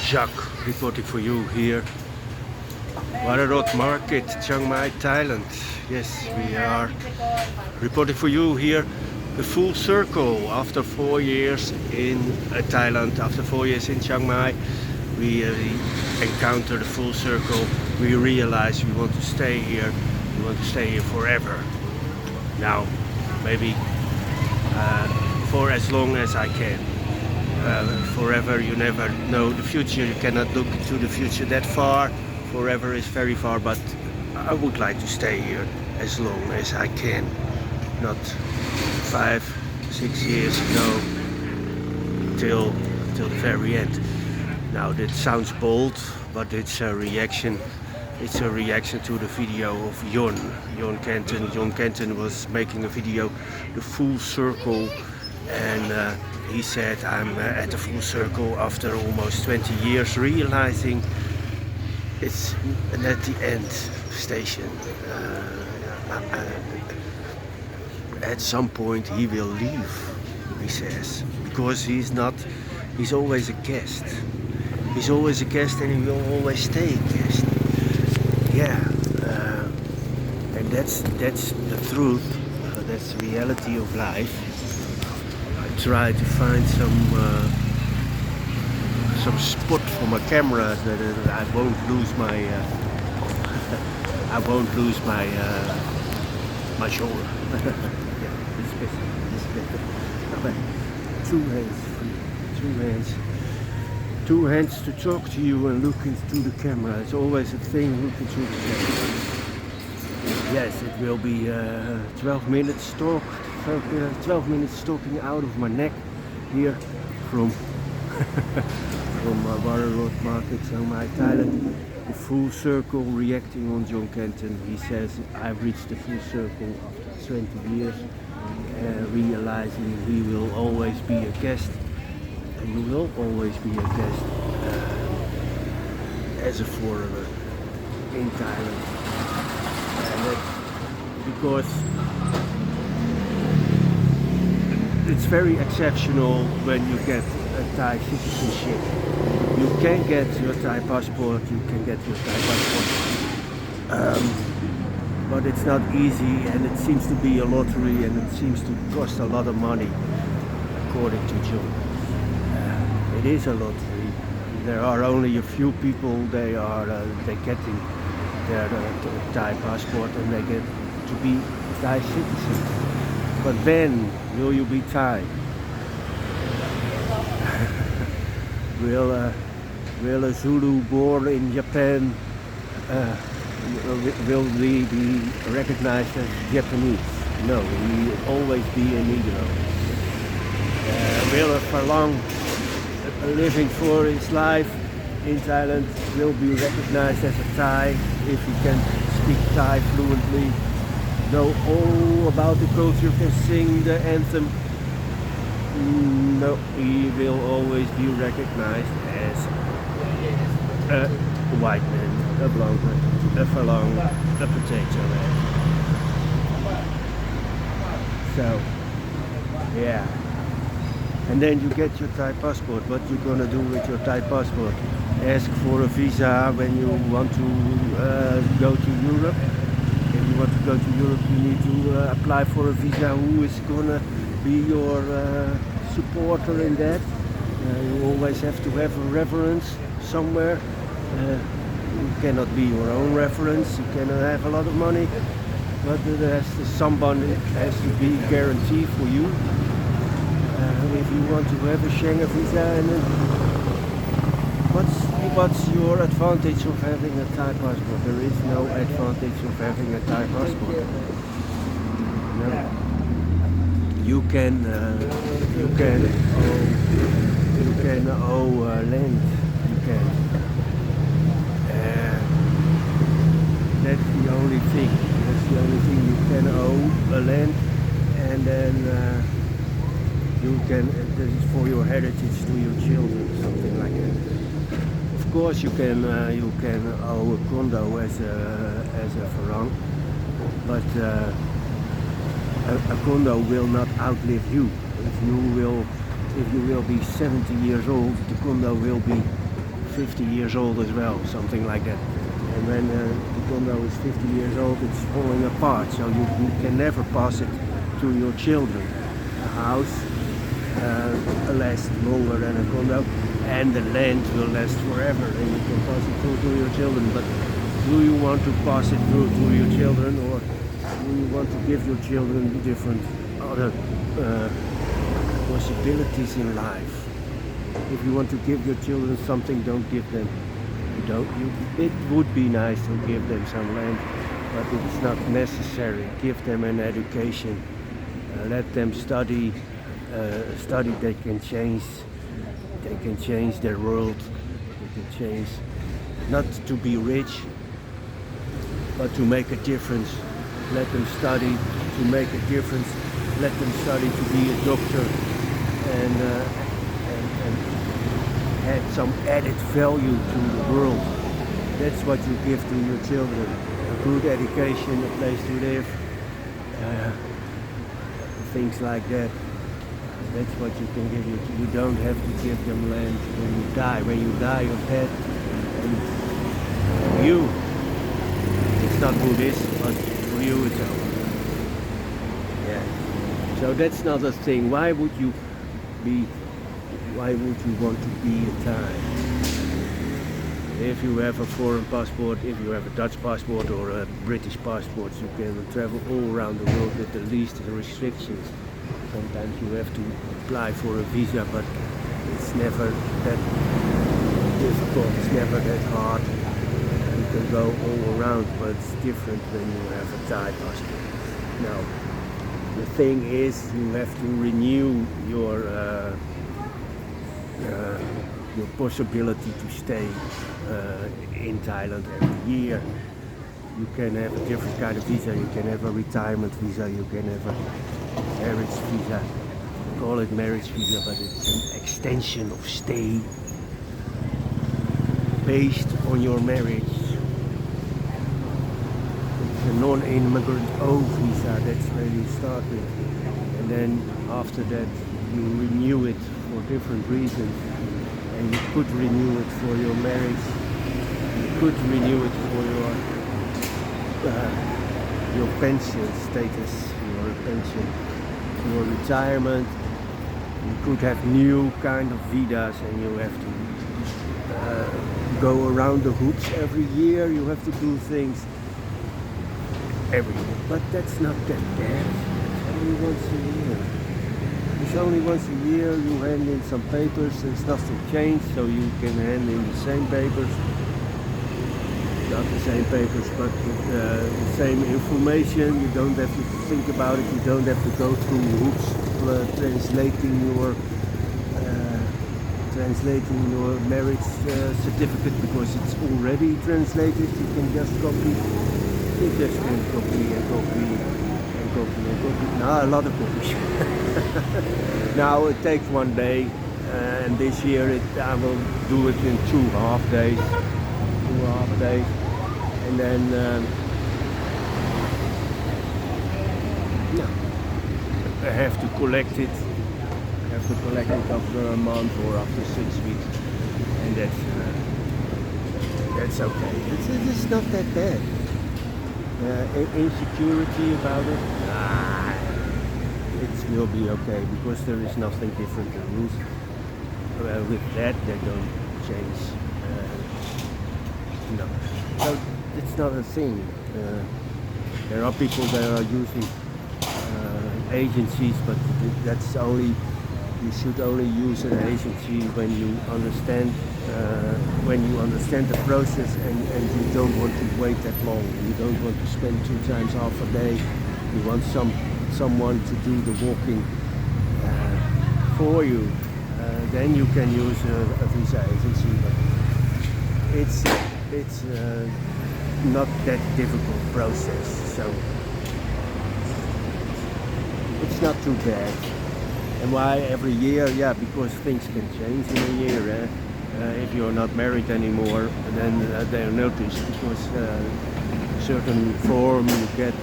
Jacques reporting for you here. Wararot Market, Chiang Mai, Thailand. Yes, we are reporting for you here. The full circle after 4 years in Thailand, after 4 years in Chiang Mai, we encounter the full circle. We realize we want to stay here. We want to stay here forever. Now, maybe for as long as I can. Forever, you never know the future. You cannot look into the future that far. Forever is very far, but I would like to stay here as long as I can. Not 5, 6 years, no, till the very end. Now that sounds bold, but it's a reaction. It's a reaction to the video of John Kenton. John Kenton was making a video, the full circle, and he said, I'm at the full circle after almost 20 years, realizing it's at the end station. At some point he will leave, he says, because he's always a guest. He's always a guest and he will always stay a guest. Yeah, and that's the truth, that's the reality of life. I try to find some spot for my camera that I won't lose my I won't lose my my shoulder. Yeah, it's better. Two hands free, two hands to talk to you and look into the camera. It's always a thing, look into the camera. Yes, it will be 12 minutes talk, 12 minutes talking out of my neck here from Wararot Market, Chiang Mai, Thailand. The full circle, reacting on John Kenton. He says, I've reached the full circle after 20 years, realizing he will always be a guest. And he will always be a guest as a foreigner in Thailand. And that's because it's very exceptional when you get a Thai citizenship. You can get your Thai passport, but it's not easy, and it seems to be a lottery, and it seems to cost a lot of money, according to John. It is a lottery. There are only a few people, they getting their Thai passport and they get to be Thai citizens. But then, will you be Thai? Will a Zulu born in Japan, will we be recognized as Japanese? No, we will always be a Negro. Will a Falang living for his life in Thailand will be recognized as a Thai if he can speak Thai fluently, know all about the culture, can sing the anthem? No, he will always be recognized as a white man, a blonde man, a Falang, a potato man. So, yeah. And then you get your Thai passport. What you gonna do with your Thai passport? Ask for a visa when you want to go to Europe. If you want to go to Europe, you need to apply for a visa. Who is gonna be your supporter in that? You always have to have a reference somewhere. You cannot be your own reference. You cannot have a lot of money, but somebody has to be guaranteed for you. If you want to have a Schengen visa, and what's your advantage of having a Thai passport? There is no advantage of having a Thai passport. No. You can owe land. You can. That's the only thing. That's the only thing. You can owe a land, and then you can. This is for your heritage to your children, something like that. Of course, you can owe a condo as a farang, but a condo will not outlive you. If you will be 70 years old, the condo will be 50 years old as well, something like that. And when the condo is 50 years old, it's falling apart, so you can never pass it to your children. A house lasts longer than a condo, and the land will last forever, and you can pass it through to your children. But do you want to pass it through to your children, or do you want to give your children different other possibilities in life? If you want to give your children something, don't give them. It would be nice to give them some land, but it's not necessary. Give them an education. Let them study. Study. They can change. They can change their world. They can change. Not to be rich, but to make a difference. Let them study to make a difference. Let them study to be a doctor and add some added value to the world. That's what you give to your children. A good education, a place to live, things like that. That's what you can give. You don't have to give them land when you die. When you die, you're dead. And for you, it's not Buddhist, but for you it's over. Yeah. So that's another thing. Why would you want to be a Thai? If you have a foreign passport, if you have a Dutch passport or a British passport, you can travel all around the world with the least restrictions. Sometimes you have to apply for a visa, but it's never that difficult, it's never that hard. You can go all around, but it's different when you have a Thai passport. Now, the thing is, you have to renew your possibility to stay in Thailand every year. You can have a different kind of visa. You can have a retirement visa. You can have a marriage visa. We call it marriage visa, but it's an extension of stay based on your marriage. It's a non-immigrant O visa. That's where you start with, and then after that you renew it for different reasons. And you could renew it for your marriage. You could renew it for your pension status, your pension, your retirement. You could have new kind of visas, and you have to go around the hoops every year. You have to do things every year, but that's not that bad. It's only once a year. It's only once a year. You hand in some papers. There's nothing changed, so you can hand in the same papers. Not the same papers, but the same information. You don't have to think about it. You don't have to go through hoops translating your marriage certificate, because it's already translated. You can just copy. You just can copy and copy and copy and copy. Now a lot of copies. Now it takes one day, and this year I will do it in 2.5 days. 2.5 days, and then I have to collect it. I have to collect it after a month or after 6 weeks, and that's okay. It's not that bad. Insecurity about it? It will be okay, because there is nothing different. The rules with that, they don't change. No, so it's not a thing. There are people that are using agencies, but that's only, you should only use an agency when you understand the process, and you don't want to wait that long. You don't want to spend 2 times half a day. You want someone to do the walking for you. Then you can use a visa agency, but it's not that difficult process, so it's not too bad. And why every year? Yeah, because things can change in a year. If you're not married anymore, then they'll notice, because certain form you get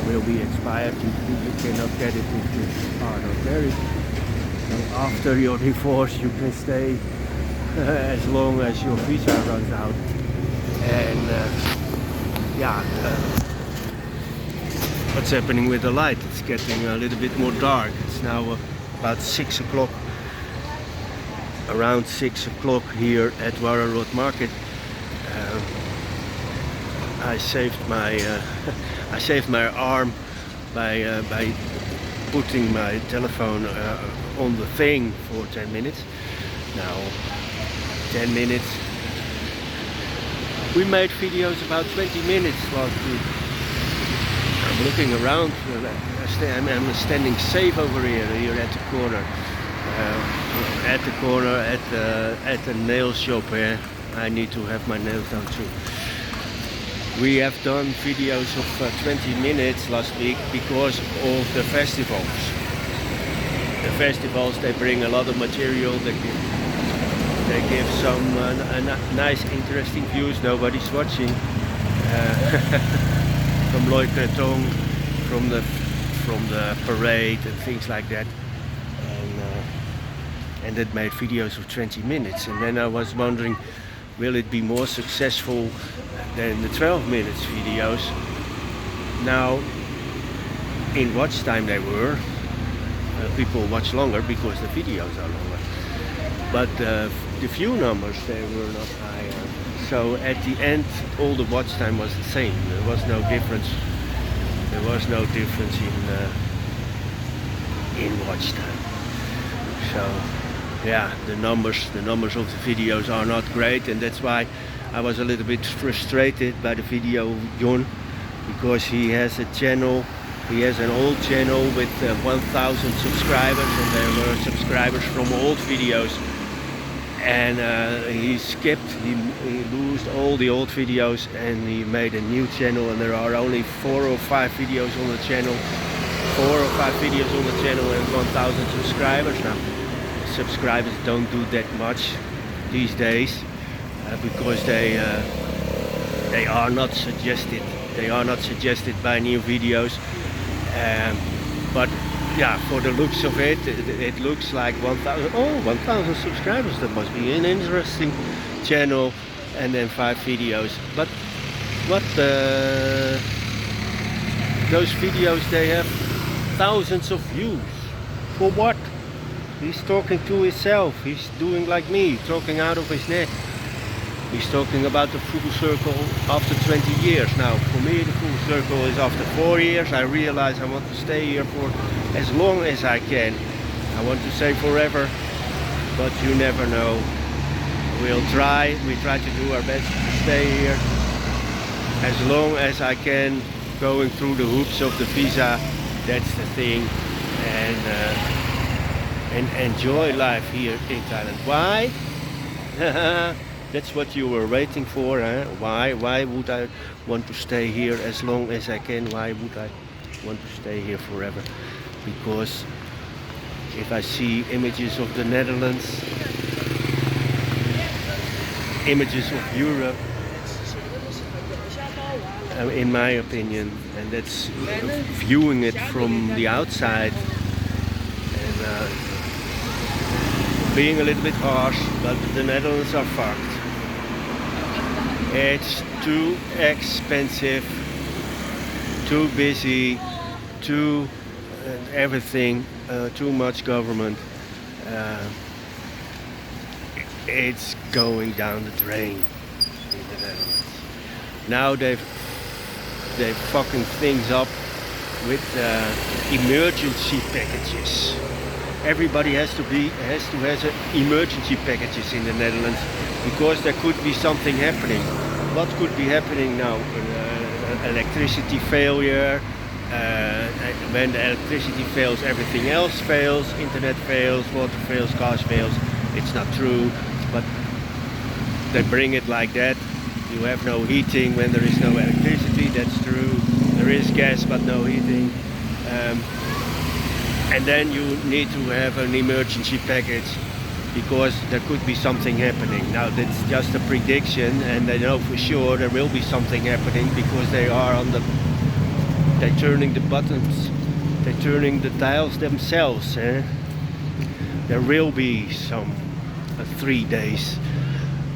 will be expired. You cannot get it if you are not married. So after your divorce, you can stay as long as your visa runs out. And what's happening with the light? It's getting a little bit more dark. It's now about 6 o'clock, around 6 o'clock here at Warroad Market. I saved my I saved my arm by putting my telephone on the thing for 10 minutes. Now 10 minutes. We made videos about 20 minutes last week. I'm looking around. I'm standing safe over here at the corner. At the nail shop here. I need to have my nails done too. We have done videos of 20 minutes last week because of the festivals. The festivals, they bring a lot of material. They give some nice, interesting views. Nobody's watching. From Loy Krathong, from the parade and things like that. And it made videos of 20 minutes. And then I was wondering, will it be more successful than the 12 minutes videos? Now, in watch time they were. People watch longer because the videos are longer. But the view numbers, they were not higher. So at the end, all the watch time was the same. There was no difference. There was no difference in watch time. So yeah, the numbers of the videos are not great, and that's why I was a little bit frustrated by the video of John, because he has a channel. He has an old channel with 1,000 subscribers, and there were subscribers from old videos. And he lost all the old videos, and he made a new channel, and there are only 4 or 5 videos on the channel. 4 or 5 videos on the channel and 1,000 subscribers. Now, subscribers don't do that much these days because they are not suggested. They are not suggested by new videos. But yeah, for the looks of it, it looks like 1,000. Oh, 1,000 subscribers. That must be an interesting channel, and then 5 videos. But what those videos, they have thousands of views. For what? He's talking to himself. He's doing like me, talking out of his neck. He's talking about the full circle after 20 years. Now, for me, the full circle is after 4 years. I realize I want to stay here for as long as I can. I want to say forever, but you never know. We'll try. We try to do our best to stay here as long as I can, going through the hoops of the visa. That's the thing. And enjoy life here in Thailand. Why? That's what you were waiting for, huh? Why would I want to stay here as long as I can? Why would I want to stay here forever? Because if I see images of the Netherlands, images of Europe, in my opinion, and that's viewing it from the outside, and being a little bit harsh, but the Netherlands are fucked. It's too expensive, too busy, too everything, too much government. It's going down the drain in the Netherlands. Now they've fucking things up with emergency packages. Everybody has to have emergency packages in the Netherlands, because there could be something happening. What could be happening now? Electricity failure. When the electricity fails, everything else fails. Internet fails, water fails, gas fails. It's not true, but they bring it like that. You have no heating when there is no electricity. That's true. There is gas, but no heating. And then you need to have an emergency package because there could be something happening. Now that's just a prediction, and they know for sure there will be something happening because they're turning the buttons, they're turning the dials themselves. There will be some 3 days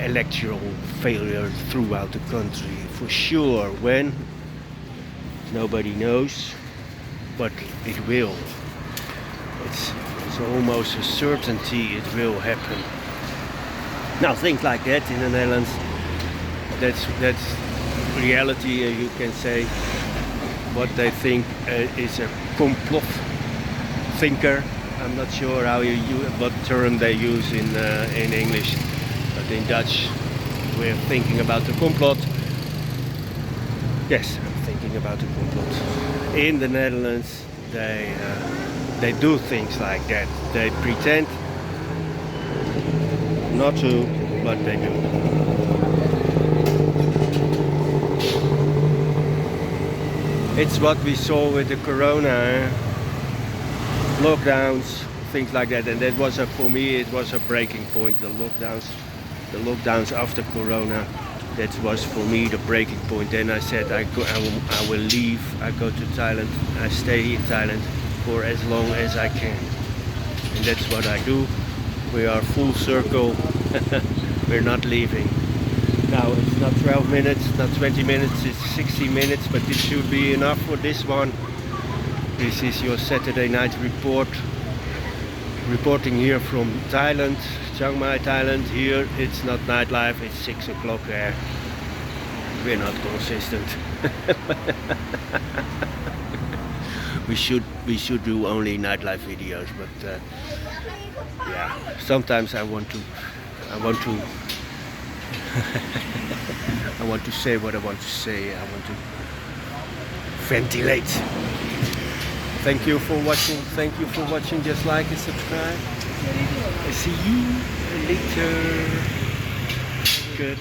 electoral failure throughout the country. For sure, when? Nobody knows, but it will. It's almost a certainty it will happen. Now, things like that in the Netherlands, that's reality. You can say what they think is a complot thinker. I'm not sure what term they use in English, but in Dutch we're thinking about the complot. Yes, I'm thinking about the complot. In the Netherlands, they do things like that. They pretend not to, but they do. It's what we saw with the corona, lockdowns, things like that, and that was for me it was a breaking point. The lockdowns after corona, that was for me the breaking point. Then I said I will leave. I go to Thailand. I stay in Thailand for as long as I can, and that's what I do. We are full circle. We're not leaving. Now it's not 12 minutes, not 20 minutes, it's 60 minutes, but this should be enough for this one. This is your Saturday night reporting here from Thailand, Chiang Mai, Thailand. Here it's not nightlife, it's 6 o'clock there. We're not consistent. we should do only nightlife videos, but yeah, sometimes I want to I want to say what I want to say. I want to ventilate. Thank you for watching. Thank you for watching. Just like and subscribe. I see you later. Good.